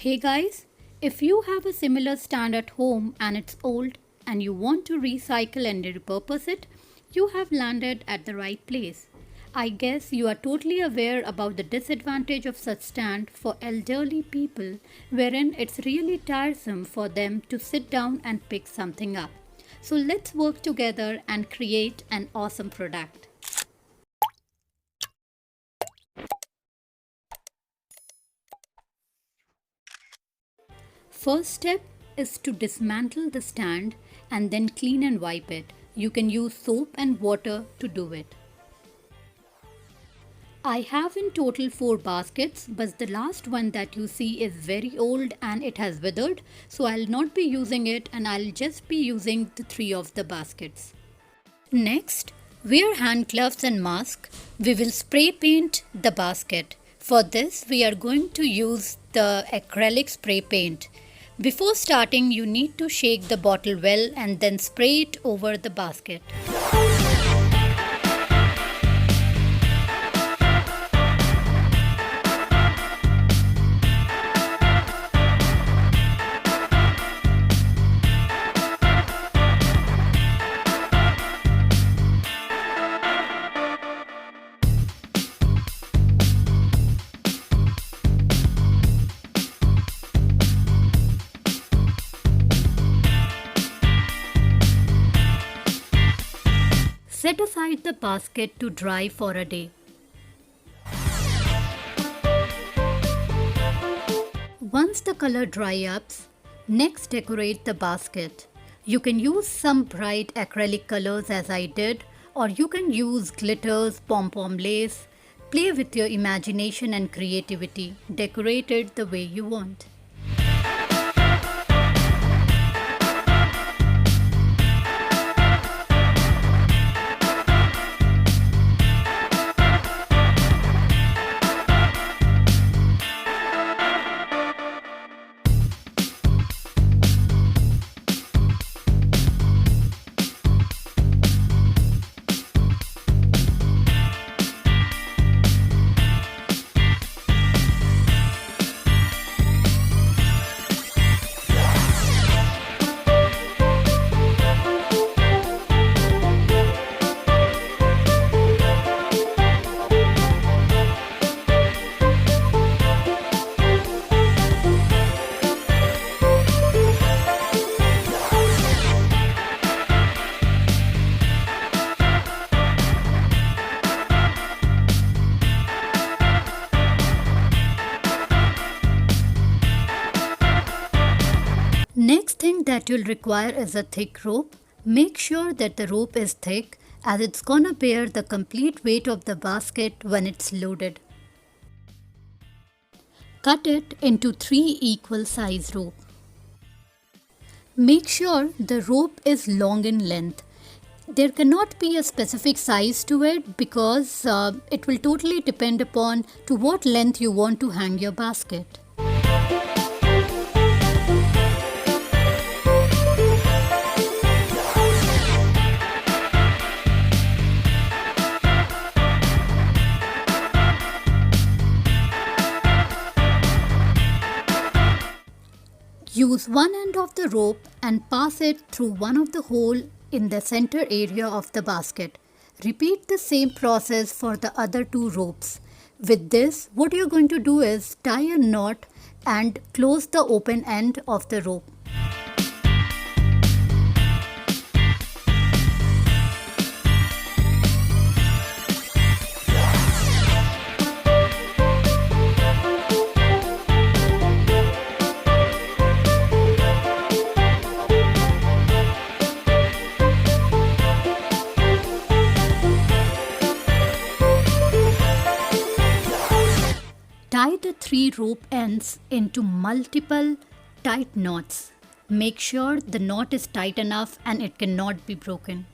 Hey guys, if you have a similar stand at home and it's old and you want to recycle and repurpose it, you have landed at the right place. I guess you are totally aware about the disadvantage of such stand for elderly people wherein it's really tiresome for them to sit down and pick something up. So let's work together and create an awesome product. First step is to dismantle the stand and then clean and wipe it. You can use soap and water to do it. I have in total 4 baskets, but the last one that you see is very old and it has withered, so I'll not be using it and I'll just be using the 3 of the baskets. Next, wear hand gloves and mask. We will spray paint the basket. For this, we are going to use the acrylic spray paint. Before starting, you need to shake the bottle well and then spray it over the basket. Set aside the basket to dry for a day. Once the color dry ups, next decorate the basket. You can use some bright acrylic colors as I did, or you can use glitters, pom-pom lace. Play with your imagination and creativity. Decorate it the way you want. Next thing that you'll require is a thick rope. Make sure that the rope is thick as it's gonna bear the complete weight of the basket when it's loaded. Cut it into 3 equal size rope. Make sure the rope is long in length. There cannot be a specific size to it because it will totally depend upon to what length you want to hang your basket. Use one end of the rope and pass it through one of the hole in the center area of the basket. Repeat the same process for the other 2 ropes. With this, what you're going to do is tie a knot and close the open end of the rope. Tie the 3 rope ends into multiple tight knots. Make sure the knot is tight enough and it cannot be broken.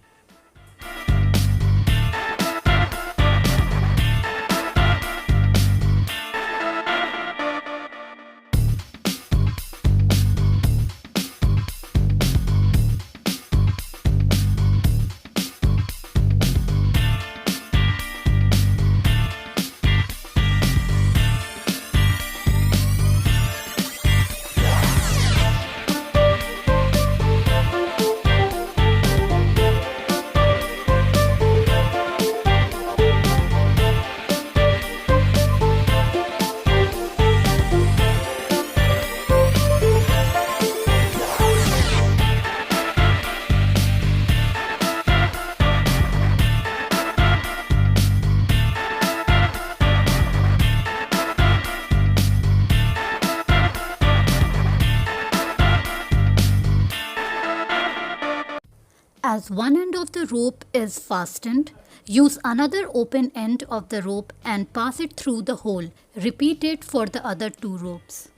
As one end of the rope is fastened, use another open end of the rope and pass it through the hole. Repeat it for the other two ropes.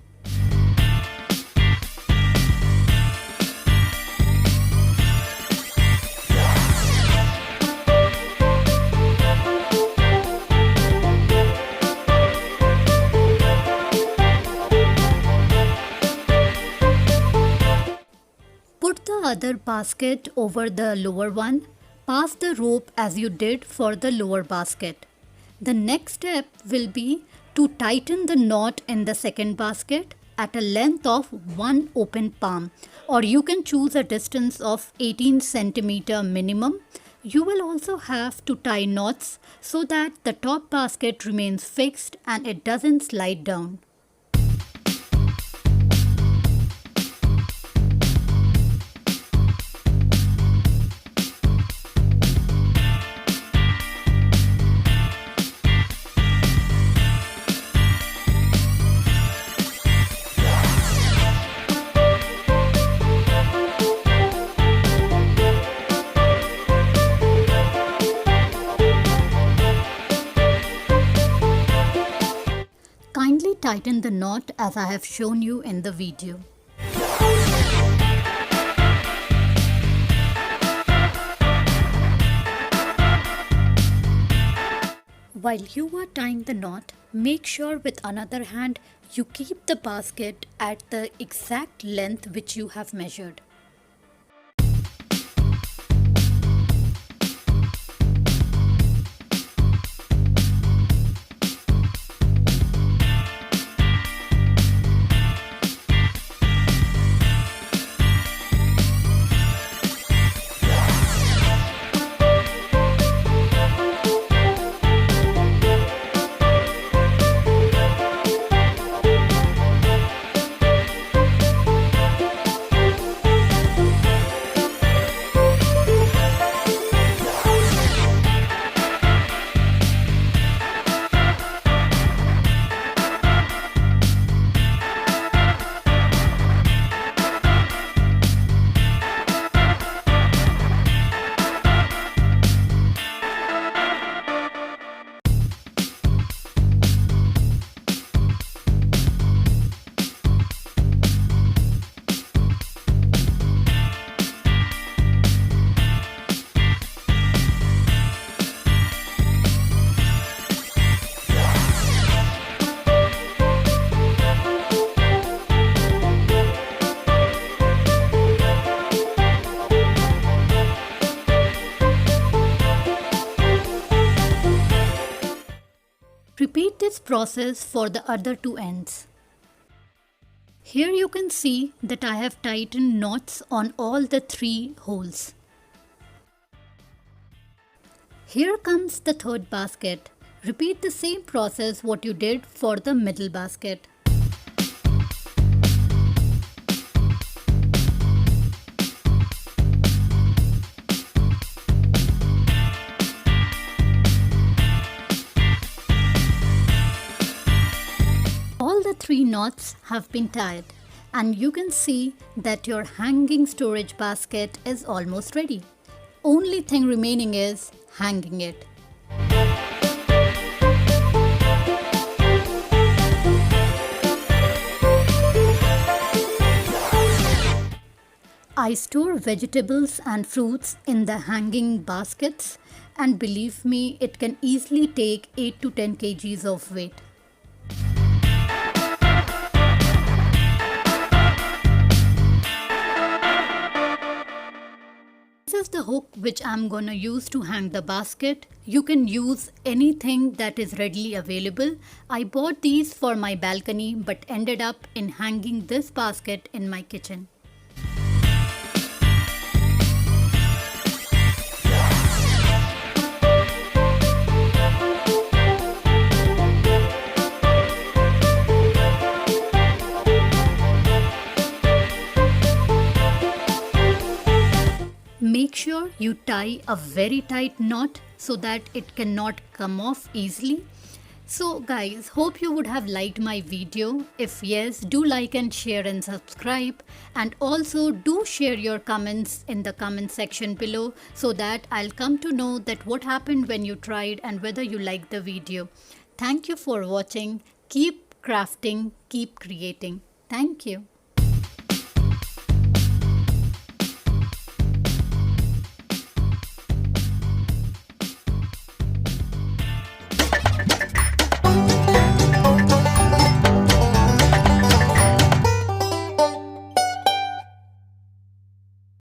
Put the other basket over the lower one. Pass the rope as you did for the lower basket. The next step will be to tighten the knot in the second basket at a length of one open palm, or you can choose a distance of 18 centimeter minimum. You will also have to tie knots so that the top basket remains fixed and it doesn't slide down. Kindly tighten the knot as I have shown you in the video. While you are tying the knot, make sure with another hand you keep the basket at the exact length which you have measured. Repeat this process for the other two ends. Here you can see that I have tightened knots on all the three holes. Here comes the third basket. Repeat the same process what you did for the middle basket. All the three knots have been tied, and you can see that your hanging storage basket is almost ready. Only thing remaining is hanging it. I store vegetables and fruits in the hanging baskets, and believe me, it can easily take 8 to 10 kgs of weight. This is the hook which I'm gonna use to hang the basket. You can use anything that is readily available. I bought these for my balcony but ended up in hanging this basket in my kitchen. Make sure you tie a very tight knot so that it cannot come off easily. So guys, hope you would have liked my video. If yes, do like and share and subscribe, and also do share your comments in the comment section below so that I'll come to know that what happened when you tried and whether you liked the video. Thank you for watching. Keep crafting, keep creating. Thank you.